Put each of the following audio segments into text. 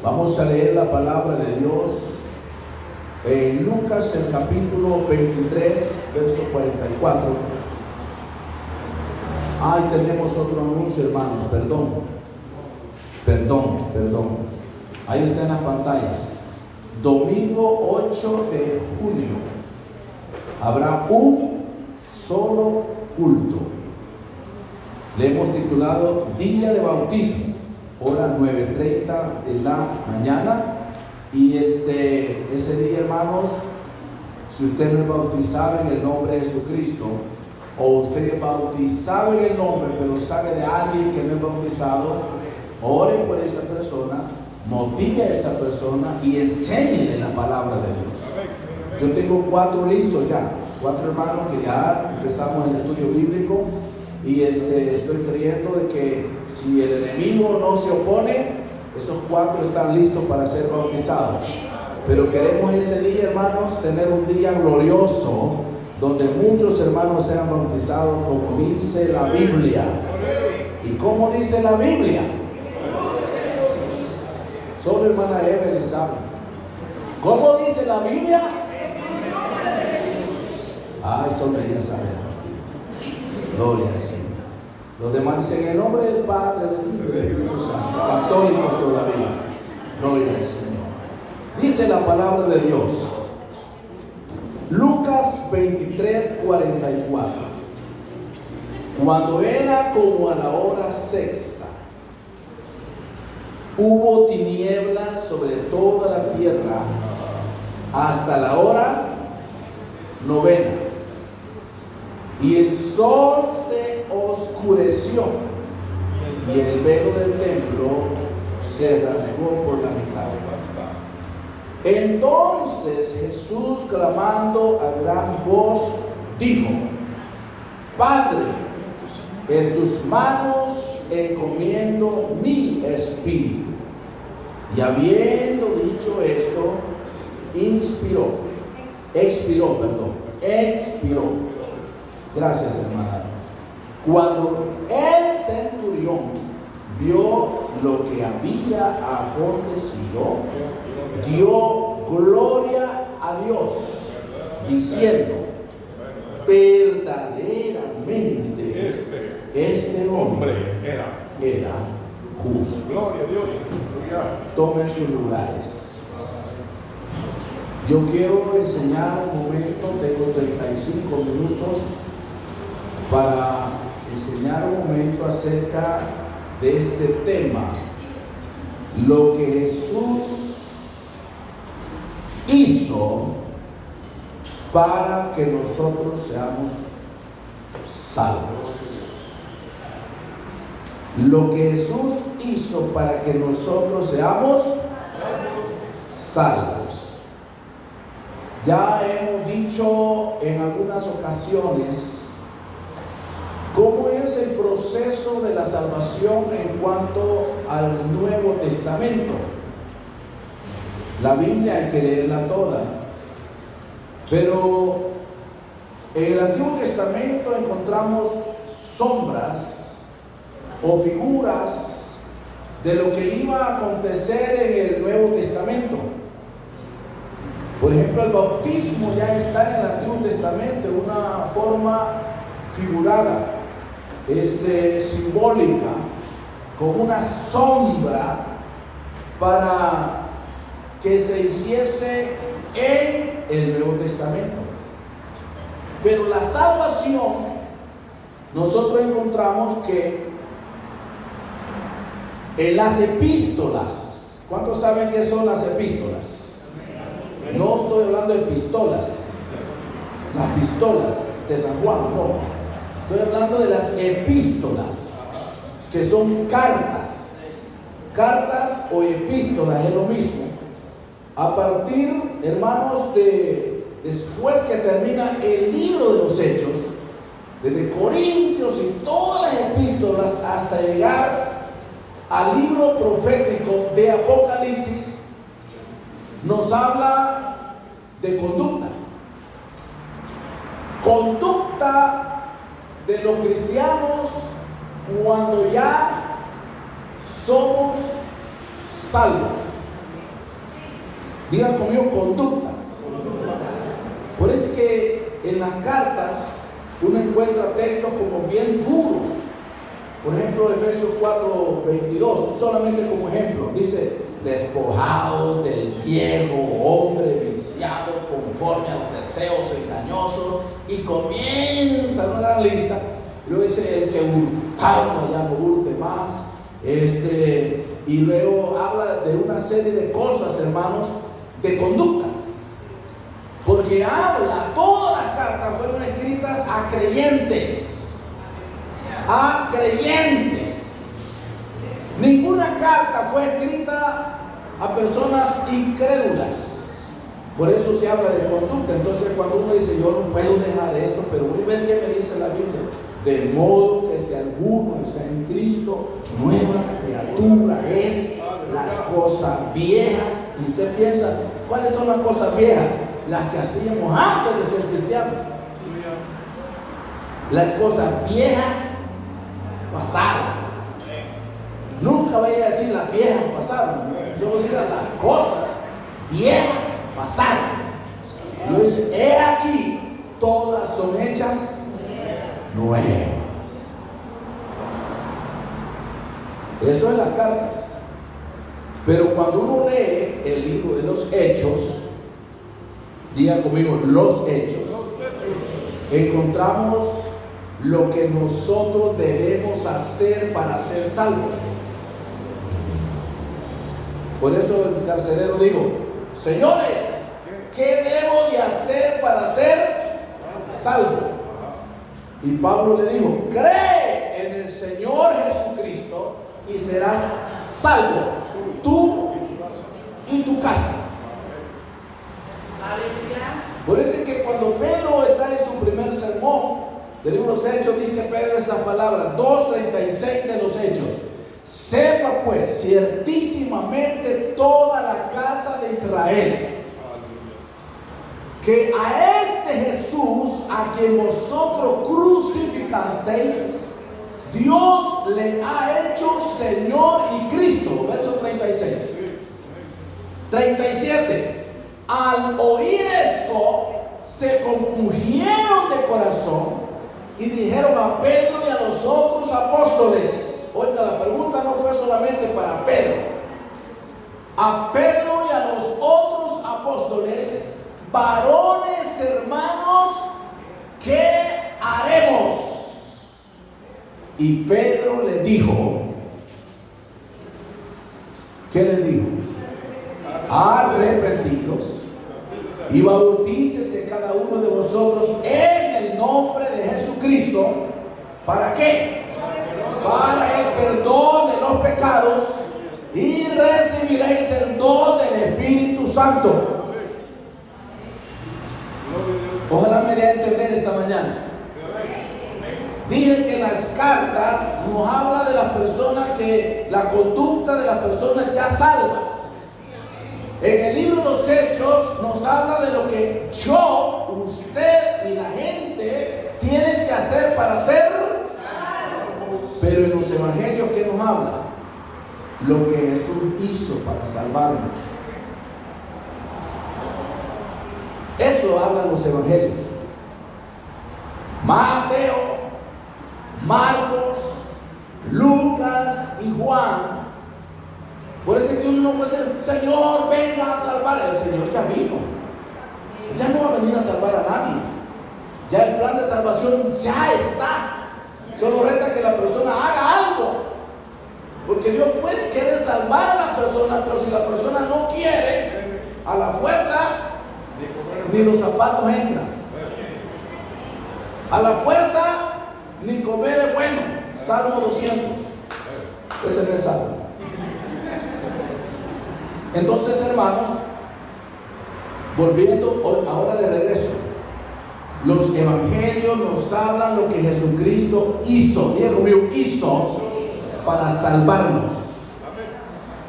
Vamos a leer la palabra de Dios en Lucas, el capítulo 23, verso 44. Ahí tenemos otro anuncio, hermano. Perdón. Ahí está en las pantallas. Domingo 8 de junio habrá un solo culto. Le hemos titulado Día de Bautismo, hora 9:30 de la mañana. Y ese día, hermanos, si usted no es bautizado en el nombre de Jesucristo, o usted es bautizado en el nombre, pero sabe de alguien que no es bautizado, ore por esa persona, motive a esa persona y enséñele la palabra de Dios. Yo tengo 4 listos ya, 4 hermanos que ya empezamos el estudio bíblico, y estoy creyendo de que si el enemigo no se opone, esos 4 están listos para ser bautizados. Pero queremos ese día, hermanos, tener un día glorioso donde muchos hermanos sean bautizados, como dice la Biblia. ¿Y cómo dice la Biblia? Solo hermana Evelyn sabe. ¿Cómo dice la Biblia? Ay, solo ella sabe. Gloria al Señor. Los demás dicen en el nombre del Padre, del Hijo y del Espíritu Santo. Católicos todavía. Gloria al Señor. Dice la palabra de Dios. Lucas 23:44. Cuando era como a la hora sexta, hubo tinieblas sobre toda la tierra hasta la hora novena. Y el sol se oscureció y el velo del templo se rasgó por la mitad. Entonces Jesús, clamando a gran voz, dijo: Padre, en tus manos encomiendo mi espíritu. Y habiendo dicho esto, expiró. Gracias, hermana. Cuando el centurión vio lo que había acontecido, dio gloria a Dios, diciendo: verdaderamente este hombre era justo. Gloria a Dios. Tomen sus lugares. Yo quiero enseñar un momento, tengo 35 minutos para enseñar un momento acerca de este tema, lo que Jesús hizo para que nosotros seamos salvos. Lo que Jesús hizo para que nosotros seamos salvos. Ya hemos dicho en algunas ocasiones cómo es el proceso de la salvación en cuanto al Nuevo Testamento. La Biblia hay que leerla toda, pero en el Antiguo Testamento encontramos sombras o figuras de lo que iba a acontecer en el Nuevo Testamento. Por ejemplo, el bautismo ya está en el Antiguo Testamento en una forma figurada, simbólica, con una sombra para que se hiciese en el Nuevo Testamento. Pero la salvación, nosotros encontramos que en las epístolas, ¿cuántos saben qué son las epístolas? No estoy hablando de pistolas, las pistolas de San Juan, no. Estoy hablando de las epístolas, que son cartas. Cartas o epístolas es lo mismo. A partir, hermanos, después que termina el libro de los Hechos, desde Corintios y todas las epístolas hasta llegar al libro profético de Apocalipsis, nos habla de conducta de los cristianos cuando ya somos salvos. Diga conmigo, conducta. Por eso es que en las cartas uno encuentra textos como bien duros. Por ejemplo, Efesios 4:22, solamente como ejemplo, dice: despojados del viejo hombre viciado conforme a los deseos engañosos, y comienza una gran lista. Luego dice: el que hurtaba ya no hurte más. Y luego habla de una serie de cosas, hermanos, de conducta. Porque todas las cartas fueron escritas a creyentes. A creyentes. Ninguna carta fue escrita a personas incrédulas. Por eso se habla de conducta. Entonces, cuando uno dice: yo no puedo dejar esto, pero voy a ver qué me dice la Biblia. De modo que si alguno está en Cristo, nueva criatura es. Las cosas viejas. Y usted piensa: ¿cuáles son las cosas viejas? Las que hacíamos antes de ser cristianos. Las cosas viejas pasaron. Nunca vaya a decir las viejas pasaron. Yo diga las cosas viejas pasaron. Lo dice: he aquí, todas son hechas nuevas. Eso es las cartas. Pero cuando uno lee el libro de los Hechos, diga conmigo, los Hechos, encontramos lo que nosotros debemos hacer para ser salvos. Por eso el carcelero dijo: señores, ¿qué debo de hacer para ser salvo? Y Pablo le dijo: cree en el Señor Jesucristo y serás salvo, tú y tu casa. Por eso es que cuando Pedro está en su primer sermón del libro de los Hechos, dice Pedro estas palabras, 2:36 de los Hechos: sepa pues ciertísimamente toda la casa de Israel que a este Jesús, a quien vosotros crucificasteis, Dios le ha hecho Señor y Cristo. Verso 36. 37. Al oír esto, se compungieron de corazón y dijeron a Pedro y a los otros apóstoles. Oiga, la pregunta no fue solamente para Pedro. A Pedro y a los otros apóstoles: varones hermanos, ¿qué haremos? Y Pedro le dijo, ¿qué le dijo? Arrepentidos y bautícese cada uno de vosotros en el nombre de Jesucristo. ¿Para qué? Para el perdón de los pecados, y recibiréis el don del Espíritu Santo. Ojalá me dé a entender esta mañana. Dije que las cartas nos habla de las personas, que la conducta de las personas ya salvas. En el libro de los Hechos nos habla de lo que yo, usted y la gente tienen que hacer para ser salvos. Pero en los evangelios, ¿qué nos habla? Lo que Jesús hizo para salvarnos. Eso hablan los evangelios. Mateo, Marcos, Lucas y Juan. Por eso es que uno no puede decir: Señor, venga a salvar. El Señor ya vino. Ya no va a venir a salvar a nadie. Ya el plan de salvación ya está. Solo resta que la persona haga algo. Porque Dios puede querer salvar a la persona, pero si la persona no quiere, a la fuerza ni los zapatos entran. A la fuerza ni comer es bueno. Salmo 200. Ese no es salvo. Entonces, hermanos, volviendo ahora de regreso, los evangelios nos hablan lo que Jesucristo hizo. Diga conmigo, hizo para salvarnos.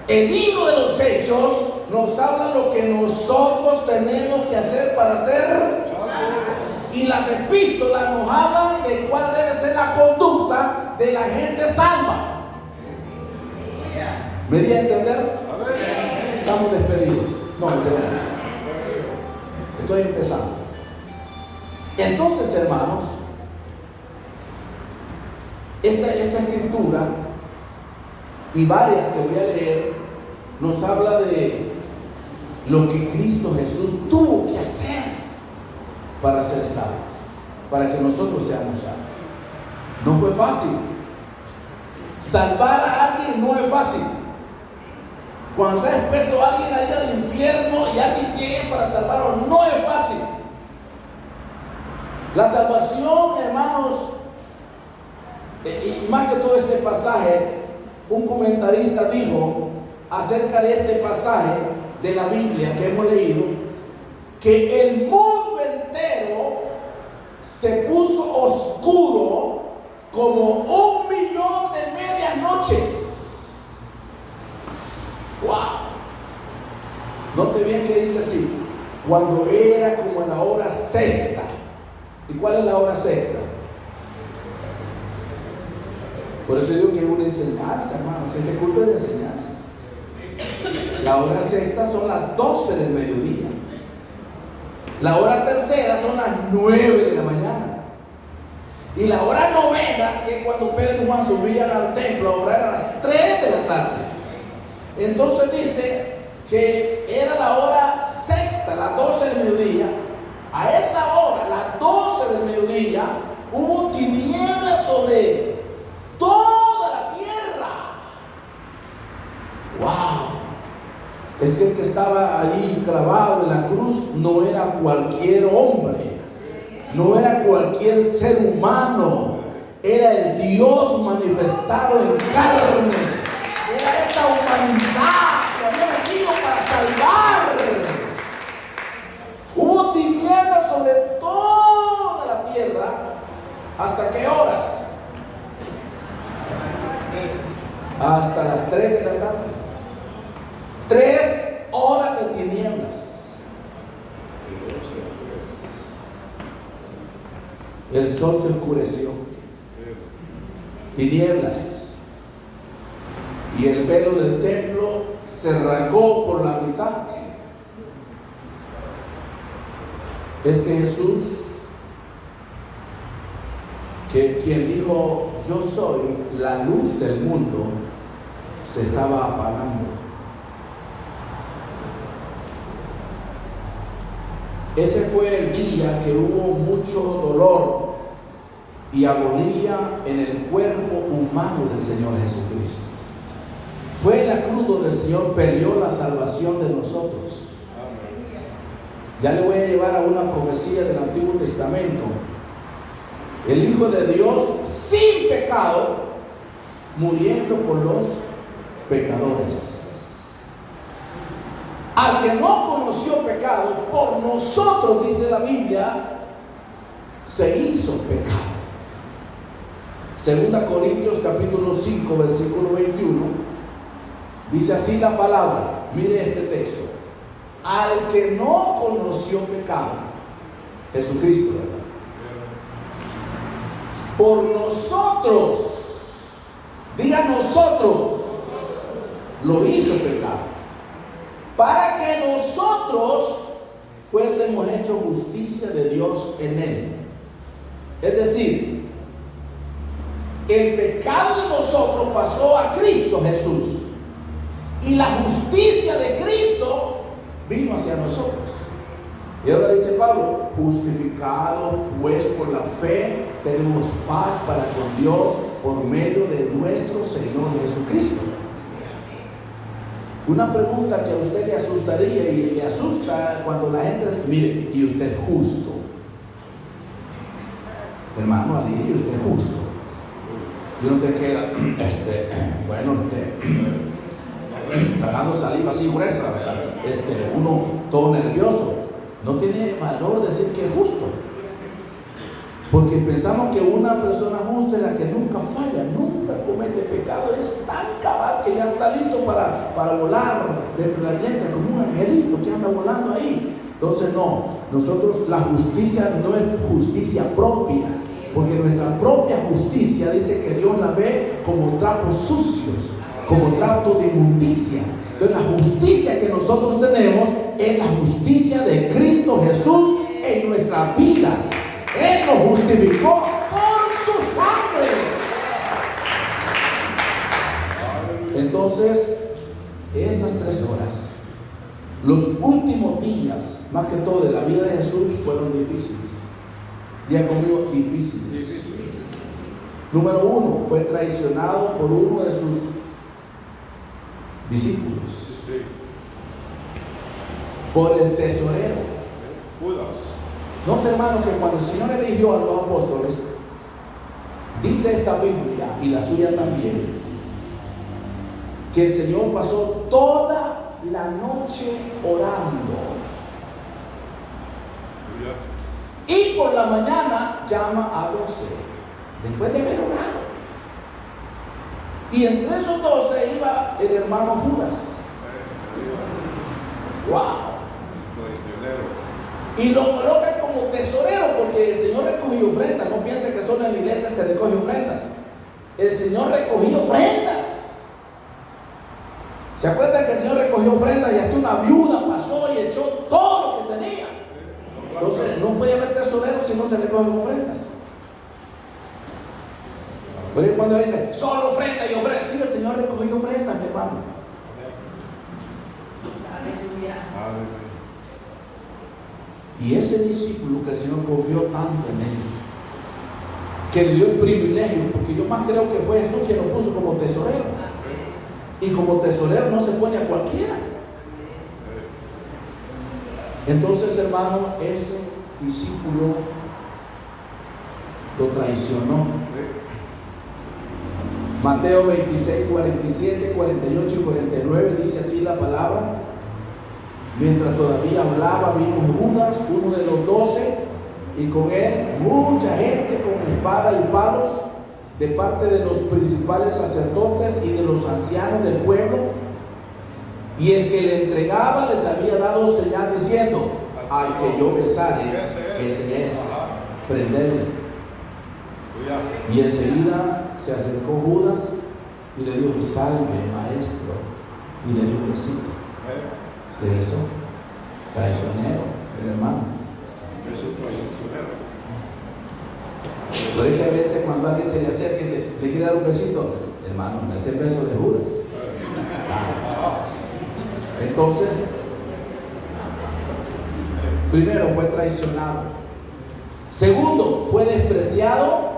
El libro de los Hechos nos habla lo que nosotros tenemos que hacer para ser salvos. Y las epístolas nos hablan de cuál debe ser la conducta de la gente salva. ¿Me di a entender? Estamos despedidos. No, estoy empezando. Entonces, hermanos, esta escritura y varias que voy a leer nos habla de lo que Cristo Jesús tuvo que hacer para ser salvos, para que nosotros seamos salvos. No fue fácil. Salvar a alguien no es fácil. Cuando está expuesto a alguien a ir al infierno y alguien llegue para salvarlo, no es fácil. La salvación, hermanos, y más que todo este pasaje, un comentarista dijo acerca de este pasaje de la Biblia que hemos leído, que el mundo entero se puso oscuro como 1.000.000 de medias noches. ¡Wow! Note bien que dice así: cuando era como la hora sexta. ¿Y cuál es la hora sexta? Por eso digo que es una enseñanza, hermanos. Este culto es de enseñanza. La hora sexta son las 12 del mediodía. La hora tercera son las 9 de la mañana. Y la hora novena, que es cuando Pedro y Juan subían al templo a orar, a las 3 de la tarde. Entonces dice que era la hora sexta, las 12 del mediodía. A esa hora, las 12 del mediodía, hubo tinieblas sobre toda la tierra. ¡Wow! Es que el que estaba allí clavado en la cruz no era cualquier hombre, no era cualquier ser humano, era el Dios manifestado en carne, era esa humanidad que había venido para salvar. Hubo tinieblas sobre toda la tierra. ¿Hasta qué horas? Hasta las 3 de la tarde. 3 horas de tinieblas. El sol se oscureció. Tinieblas. Y el velo del templo se rasgó por la mitad. Es que Jesús, quien dijo: yo soy la luz del mundo, se estaba apagando. Ese fue el día que hubo mucho dolor y agonía en el cuerpo humano del Señor Jesucristo. Fue en la cruz donde el Señor peleó la salvación de nosotros. Ya le voy a llevar a una profecía del Antiguo Testamento. El Hijo de Dios sin pecado, muriendo por los pecadores. Al que no conoció pecado, por nosotros, dice la Biblia, se hizo pecado. Segunda Corintios capítulo 5, versículo 21, dice así la palabra. Mire este texto: al que no conoció pecado, Jesucristo, ¿verdad? Por nosotros, diga nosotros, lo hizo pecado, para que nosotros fuésemos hechos justicia de Dios en él. Es decir, el pecado de nosotros pasó a Cristo Jesús, y la justicia de Cristo vino hacia nosotros. Y ahora dice Pablo: justificados pues por la fe, tenemos paz para con Dios por medio de nuestro Señor Jesucristo. Una pregunta que a usted le asustaría y le asusta cuando la gente dice: mire, y usted es justo. Hermano Ali, y usted es justo. Yo no sé qué era, tragando saliva así gruesa, ¿verdad? Uno todo nervioso. No tiene valor decir que es justo, porque pensamos que una persona justa es la que nunca falla, nunca comete pecado, es tan cabal que ya está listo para volar dentro de la iglesia como un angelito que anda volando ahí. Entonces no, nosotros la justicia no es justicia propia, porque nuestra propia justicia dice que Dios la ve como trapos sucios, como trato de inmundicia. Entonces la justicia que nosotros nosotros tenemos es la justicia de Cristo Jesús en nuestras vidas. Él nos justificó por su sangre. Entonces, esas 3 horas, los últimos días, más que todo de la vida de Jesús, fueron difíciles. Diga conmigo, difíciles. Número 1, fue traicionado por uno de sus discípulos, por el tesorero. Note, hermano, que cuando el Señor eligió a los apóstoles, dice esta Biblia y la suya también, que el Señor pasó toda la noche orando. Y por la mañana llama a 12, después de haber orado. Y entre esos 12 iba el hermano Judas. ¡Wow! Y lo colocan como tesorero, porque el Señor recogió ofrendas. No piense que solo en la iglesia se recoge ofrendas. El Señor recogió ofrendas. ¿Se acuerdan que el Señor recogió ofrendas y hasta una viuda pasó y echó todo lo que tenía? Entonces no puede haber tesorero si no se recogen ofrendas. Pero cuando le dicen solo ofrenda y ofrenda, sí, el Señor recogió ofrendas, mi hermano. Aleluya. Y ese discípulo que el Señor confió tanto en él, que le dio el privilegio, porque yo más creo que fue Jesús quien lo puso como tesorero. Y como tesorero no se pone a cualquiera. Entonces, hermano, ese discípulo lo traicionó. Mateo 26, 47, 48 y 49 dice así la palabra. Mientras todavía hablaba, vino Judas, uno de los 12, y con él mucha gente con espada y palos, de parte de los principales sacerdotes y de los ancianos del pueblo. Y el que le entregaba les había dado señal diciendo: al que yo besare, ese es, prenderle. Y enseguida se acercó Judas y le dijo: salve, maestro, y le dio un besito. De eso, traicionero, el hermano. Pero es que a veces cuando alguien se le acerca y le quiere dar un besito, hermano, me hace el beso de Judas. Entonces, primero fue traicionado. Segundo, fue despreciado,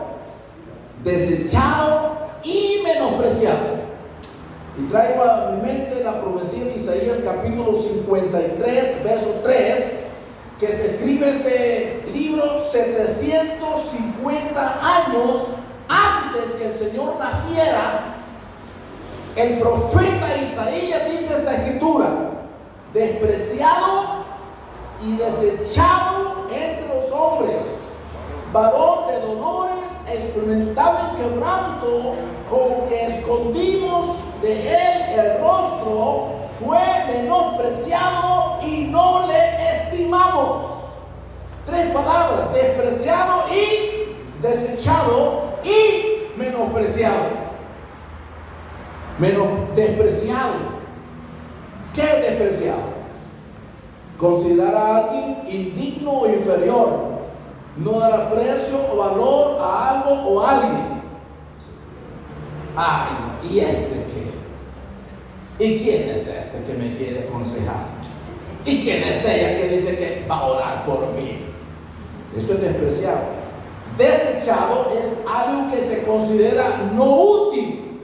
desechado y menospreciado. Y traigo a mi mente la profecía de Isaías capítulo 53, verso 3, que se escribe este libro 750 años antes que el Señor naciera. El profeta Isaías dice esta escritura: despreciado y desechado entre los hombres, varón de dolores, experimentado en quebranto, con que escondimos de él el rostro, fue menospreciado y no le estimamos. 3 palabras: despreciado y desechado y menospreciado. Despreciado. ¿Qué es despreciado? Considerar a alguien indigno o inferior, no dar aprecio o valor a algo o a alguien. Ay, ¿y este qué? ¿Y quién es este que me quiere aconsejar? ¿Y quién es ella que dice que va a orar por mí? Eso es despreciado. Desechado es algo que se considera no útil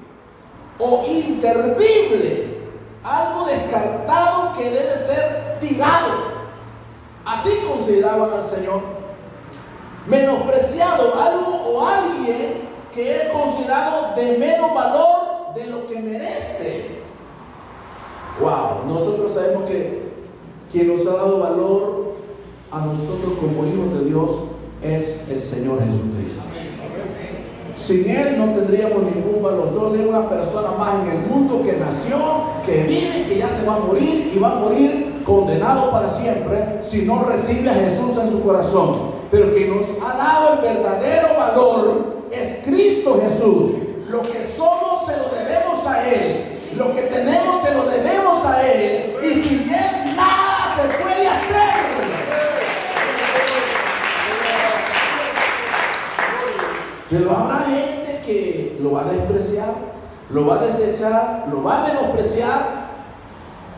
o inservible, algo descartado que debe ser tirado. Así consideraban al Señor. Menospreciado, algo o alguien que es considerado de menos valor de lo que merece. Wow, nosotros sabemos que quien nos ha dado valor a nosotros como hijos de Dios es el Señor Jesucristo. Sin Él no tendríamos ningún valor. Nosotros somos una persona más en el mundo que nació, que vive, que ya se va a morir y va a morir condenado para siempre si no recibe a Jesús en su corazón. Pero que nos ha dado el verdadero valor es Cristo Jesús. Lo que somos se lo debemos a Él. Lo que tenemos se lo debemos a Él. Y sin Él Pero habrá gente que lo va a despreciar, lo va a desechar, lo va a menospreciar,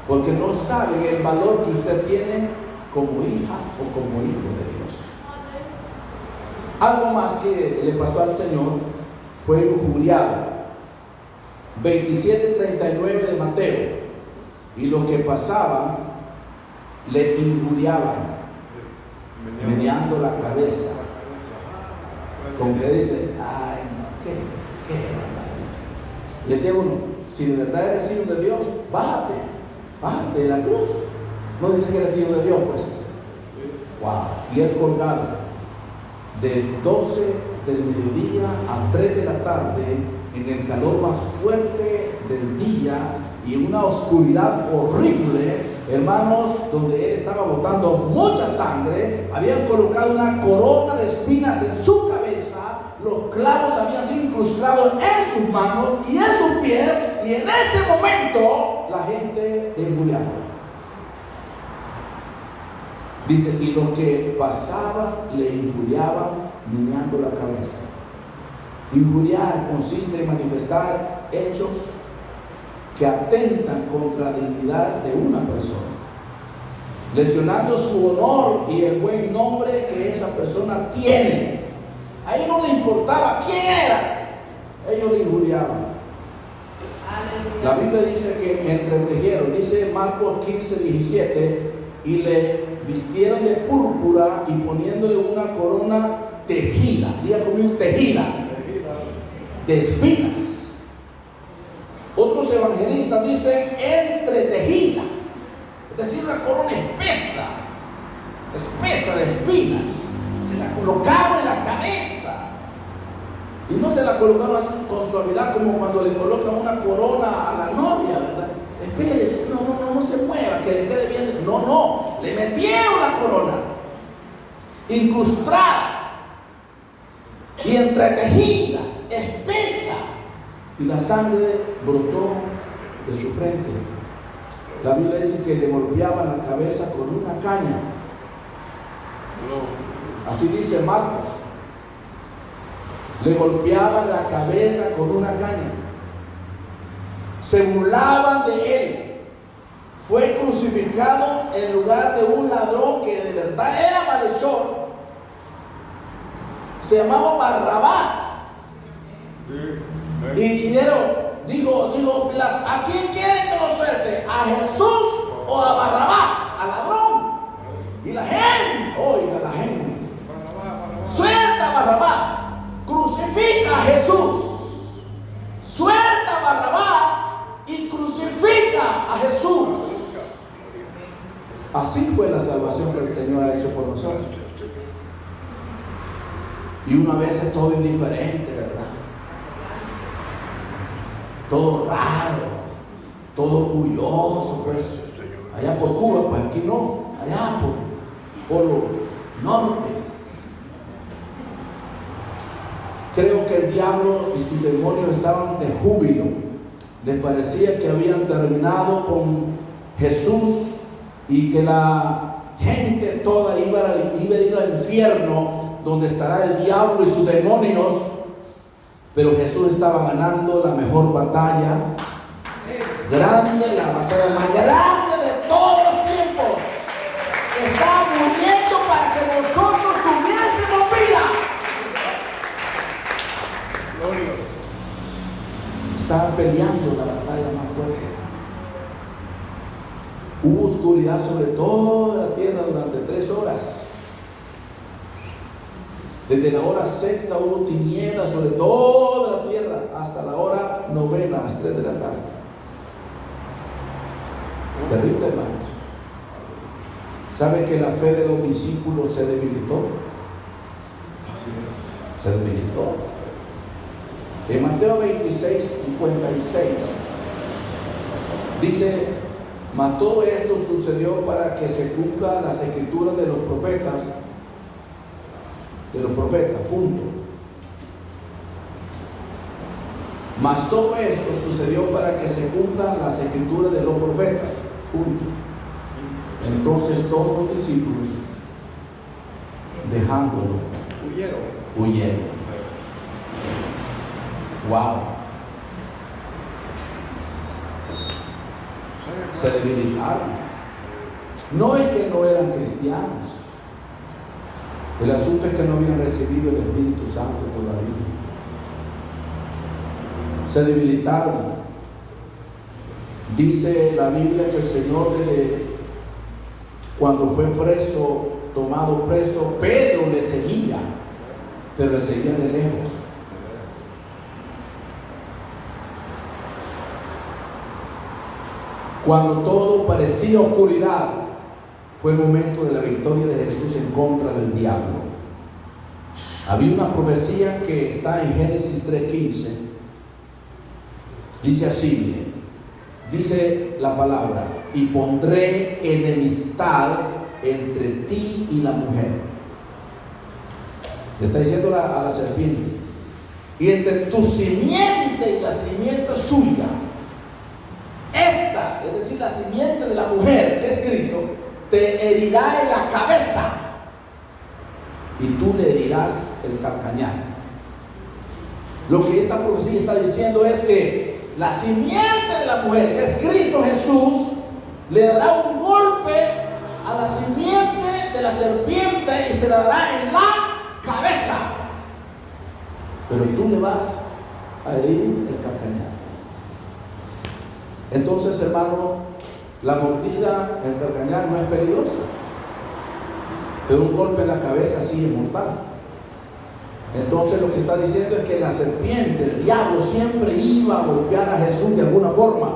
porque no saben el valor que usted tiene como hija o como hijo de Dios. Algo más que le pasó al Señor fue injuriado. 27:39 de Mateo. Y los que pasaban le injuriaban, meneando la cabeza. Con que dice, ay, no, qué barbaridad. Y decía uno, si de verdad eres hijo de Dios, bájate de la cruz. No dice que eres hijo de Dios, pues. Wow. Y él colgado de 12 del mediodía a 3 de la tarde, en el calor más fuerte del día y en una oscuridad horrible, hermanos, donde él estaba botando mucha sangre. Habían colocado una corona de espinas en su cabeza, los clavos habían sido incrustados en sus manos y en sus pies, y en ese momento la gente le injuriaba. Dice, y los que pasaban le injuriaban meneando la cabeza. Injuriar consiste en manifestar hechos que atentan contra la dignidad de una persona, lesionando su honor y el buen nombre que esa persona tiene. A ellos no le importaba quién era, ellos le injuriaban. La Biblia dice que entretejieron, dice Marcos 15:17, y le vistieron de púrpura y poniéndole una corona tejida, diga conmigo, tejida, de espinas. Otros evangelistas dicen entretejida, es decir, una corona espesa de espinas. Se la colocaron en la cabeza, y no se la colocaron así con suavidad como cuando le colocan una corona a la novia, ¿verdad? Espérese, no se mueva, que le quede bien. No, le metieron la corona incrustada y entretejida, espesa, y la sangre brotó de su frente. La Biblia dice que le golpeaban la cabeza con una caña. Así dice Marcos. Le golpeaban la cabeza con una caña. Se burlaban de él. Fue crucificado en lugar de un ladrón que de verdad era malhechor. Se llamaba Barrabás. Y digo, Pilato, ¿a quién quieren que lo suelte? ¿A Jesús o a Barrabás? ¿Al ladrón? Y la gente, oiga, la gente, suelta a Barrabás, crucifica a Jesús. Suelta a Barrabás y crucifica a Jesús. Así fue la salvación que el Señor ha hecho por nosotros. Y una vez es todo indiferente, ¿verdad? Todo raro, todo orgulloso, pues. Allá por Cuba, pues aquí no. Allá por Polo Norte. Creo que el diablo y sus demonios estaban de júbilo. Les parecía que habían terminado con Jesús y que la gente toda iba a ir al infierno, donde estará el diablo y sus demonios. Pero Jesús estaba ganando la mejor batalla, grande, la batalla más grande de todos los tiempos. Estaba muriendo para que nosotros tuviésemos vida. Estaba peleando la batalla más fuerte. Hubo oscuridad sobre toda la tierra durante 3 horas. Desde la hora 6 hubo tinieblas sobre toda la tierra hasta la hora 9, a las 3 de la tarde. Terrible, hermanos. ¿Sabe que la fe de los discípulos se debilitó? Se debilitó. En Mateo 26:56 dice: mas todo esto sucedió para que se cumplan las escrituras de los profetas, punto. Mas todo esto sucedió para que se cumplan las escrituras de los profetas, punto. Entonces todos los discípulos, dejándolo, huyeron. Wow. Se debilitaron. No es que no eran cristianos. El asunto es que no habían recibido el Espíritu Santo todavía. Se debilitaron. Dice la Biblia que el Señor, cuando fue preso, tomado preso, Pedro le seguía, pero le seguía de lejos. Cuando todo parecía oscuridad, fue el momento de la victoria de Jesús en contra del diablo. Había una profecía que está en Génesis 3:15. Dice así, dice la palabra: y pondré enemistad entre ti y la mujer. Le está diciendo a la serpiente. Y entre tu simiente y la simiente suya, esta, es decir, la simiente de la mujer, que es Cristo, te herirá en la cabeza y tú le herirás el calcañar. Lo que esta profecía está diciendo es que la simiente de la mujer, que es Cristo Jesús, le dará un golpe a la simiente de la serpiente y se la dará en la cabeza. Pero tú le vas a herir el calcañar. Entonces, hermano, la mordida, el calcañar no es peligrosa, pero un golpe en la cabeza sí es mortal. Entonces lo que está diciendo es que la serpiente, el diablo, siempre iba a golpear a Jesús de alguna forma,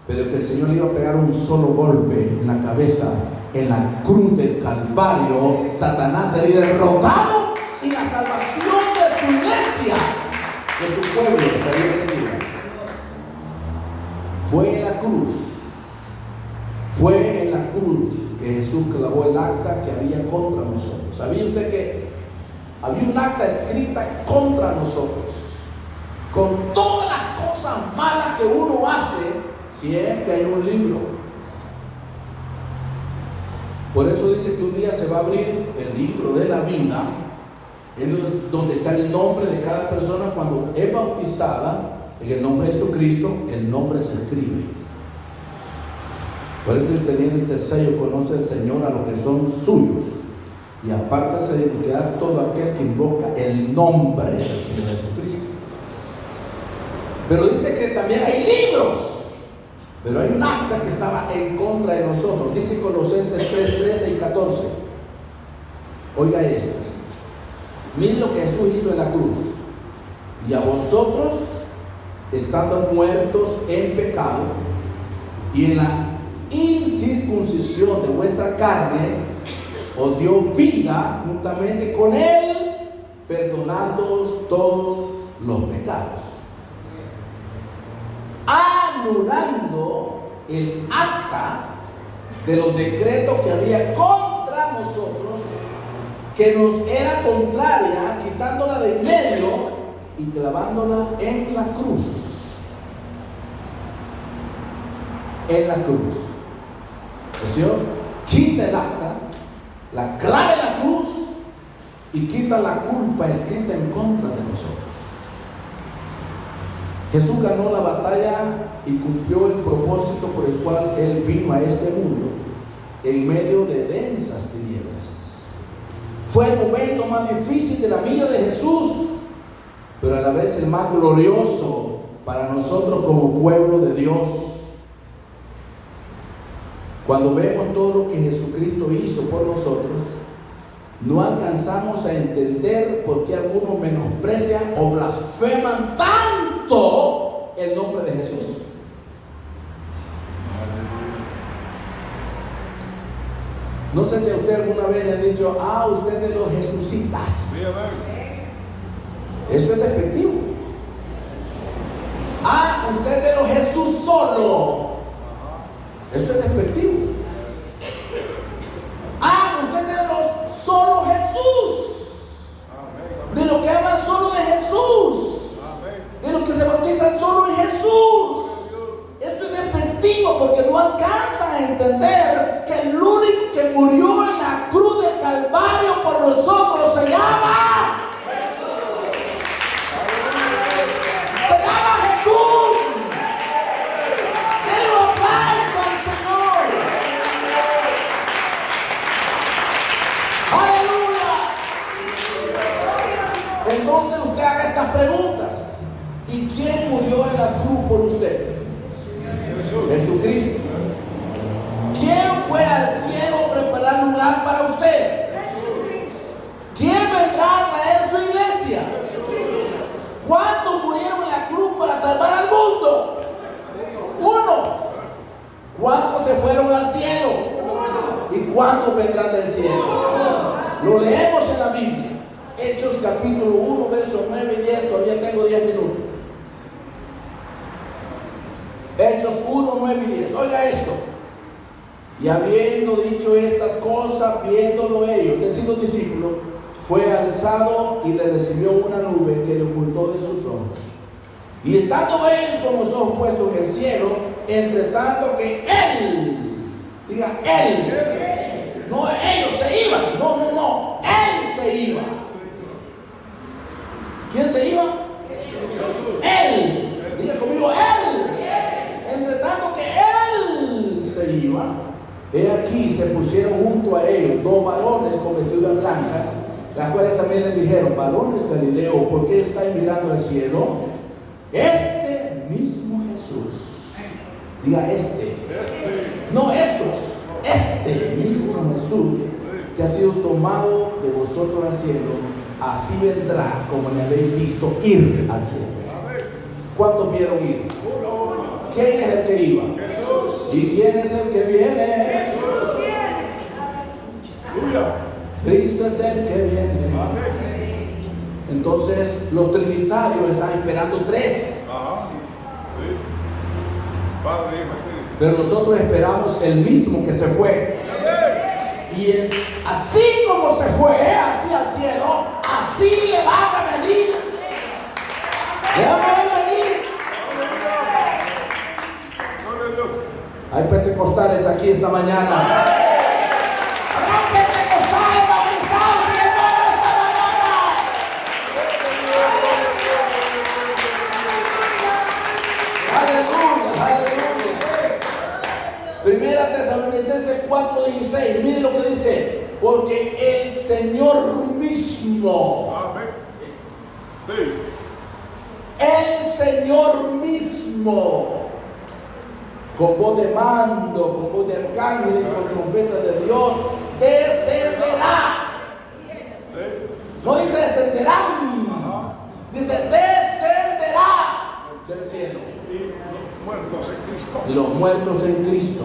pero que el Señor le iba a pegar un solo golpe en la cabeza. En la cruz del Calvario, Satanás sería derrotado y la salvación de su iglesia, de su pueblo, sería seguida. Fue en la cruz que Jesús clavó el acta que había contra nosotros. ¿Sabía usted que había un acta escrita contra nosotros? Con todas las cosas malas que uno hace, siempre hay un libro. Por eso dice que un día se va a abrir el libro de la vida, donde está el nombre de cada persona. Cuando es bautizada en el nombre de Jesucristo, el nombre se escribe. Por eso usted tiene este sello: conoce el Señor a los que son suyos, y apártase de iniquidad todo aquel que invoca el nombre del Señor Jesucristo. Pero dice que también hay libros, pero hay un acta que estaba en contra de nosotros. Dice Colosenses 3:13 y 14. Oiga esto. Miren lo que Jesús hizo en la cruz. Y a vosotros, estando muertos en pecado y en la incircuncisión de vuestra carne, os dio vida juntamente con Él, perdonándoos todos los pecados, anulando el acta de los decretos que había contra nosotros, que nos era contraria, quitándola de en medio y clavándola en la cruz. En la cruz. El Señor quita el acta, la clava en la cruz y quita la culpa escrita en contra de nosotros. Jesús ganó la batalla y cumplió el propósito por el cual Él vino a este mundo en medio de densas tinieblas. Fue el momento más difícil de la vida de Jesús, pero a la vez el más glorioso para nosotros como pueblo de Dios. Cuando vemos todo lo que Jesucristo hizo por nosotros, no alcanzamos a entender por qué algunos menosprecian o blasfeman tanto el nombre de Jesús. No sé si a usted alguna vez le han dicho: usted de los jesucitas. Eso es despectivo. Usted de los Jesús solo. Eso es despectivo. Usted de los solo Jesús. De los que hablan solo de Jesús. De los que se bautizan solo en Jesús. Eso es despectivo, porque no alcanzan a entender que el único que murió en la cruz del Calvario por nosotros se llama Jesús. preguntas. ¿Y quién murió en la cruz por usted? Jesucristo. ¿Quién fue al cielo a preparar lugar para usted? Jesucristo. ¿Quién vendrá a traer su iglesia? Jesucristo. ¿Cuántos murieron en la cruz para salvar al mundo? Uno. ¿Cuántos se fueron al cielo? Uno. ¿Y cuántos vendrán del cielo? Lo leemos en la Biblia. Hechos capítulo 1, versos 9 y 10. Todavía tengo 10 minutos. Hechos 1, 9 y 10. Oiga esto. Y habiendo dicho estas cosas, viéndolo ellos, es decir, los discípulos, fue alzado y le recibió una nube que le ocultó de sus ojos. Y estando ellos con los ojos puestos en el cielo, entre tanto que él, diga él, no ellos se iban, no, él se iba. ¿Quién se iba? Él, diga conmigo, él. Entre tanto que él se iba, he aquí se pusieron junto a ellos dos varones con vestiduras blancas, las cuales también les dijeron: varones Galileo, ¿por qué estáis mirando al cielo? Este mismo Jesús, diga no estos, este mismo Jesús que ha sido tomado de vosotros al cielo, así vendrá como le habéis visto ir al cielo. ¿Cuántos vieron ir? ¿Quién es el que iba? Jesús. ¿Y quién es el que viene? Jesús viene. Cristo es el que viene. Entonces los trinitarios están esperando tres. Pero nosotros esperamos el mismo que se fue. Y así como se fue hacia el cielo, así le van a venir. Le van a venir. Hay pentecostales aquí esta mañana. Primera Tesalonicenses 4:16, miren lo que dice: porque el Señor mismo, el Señor mismo, con voz de mando, con voz de arcángel y con trompeta de Dios, descenderá. No dice descenderán, dice descenderá del cielo. Y los muertos en Cristo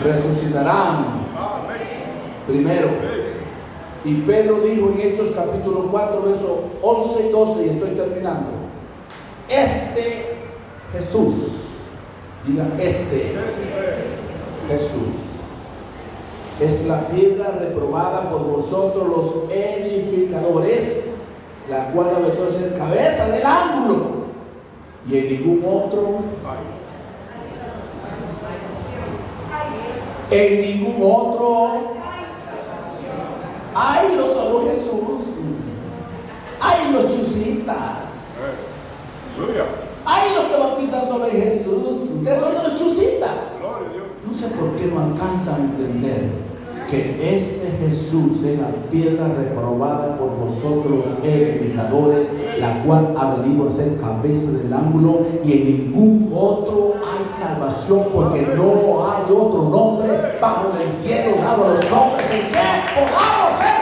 resucitarán primero. Y Pedro dijo en Hechos capítulo 4, versos 11 y 12, y estoy terminando: este Jesús, diga Jesús, es la piedra reprobada por vosotros los edificadores, la cual ha venido a ser cabeza del ángulo, y en ningún otro, hay los solo Jesús, hay los chusitas, hay los que bautizan sobre Jesús. Ustedes son de los chusitas. No sé por qué no alcanzan a entender que este Jesús es la piedra reprobada por vosotros edificadores, la cual ha venido a ser cabeza del ángulo, y en ningún otro hay salvación, porque no hay otro nombre bajo el cielo dado a los hombres en que podamos ser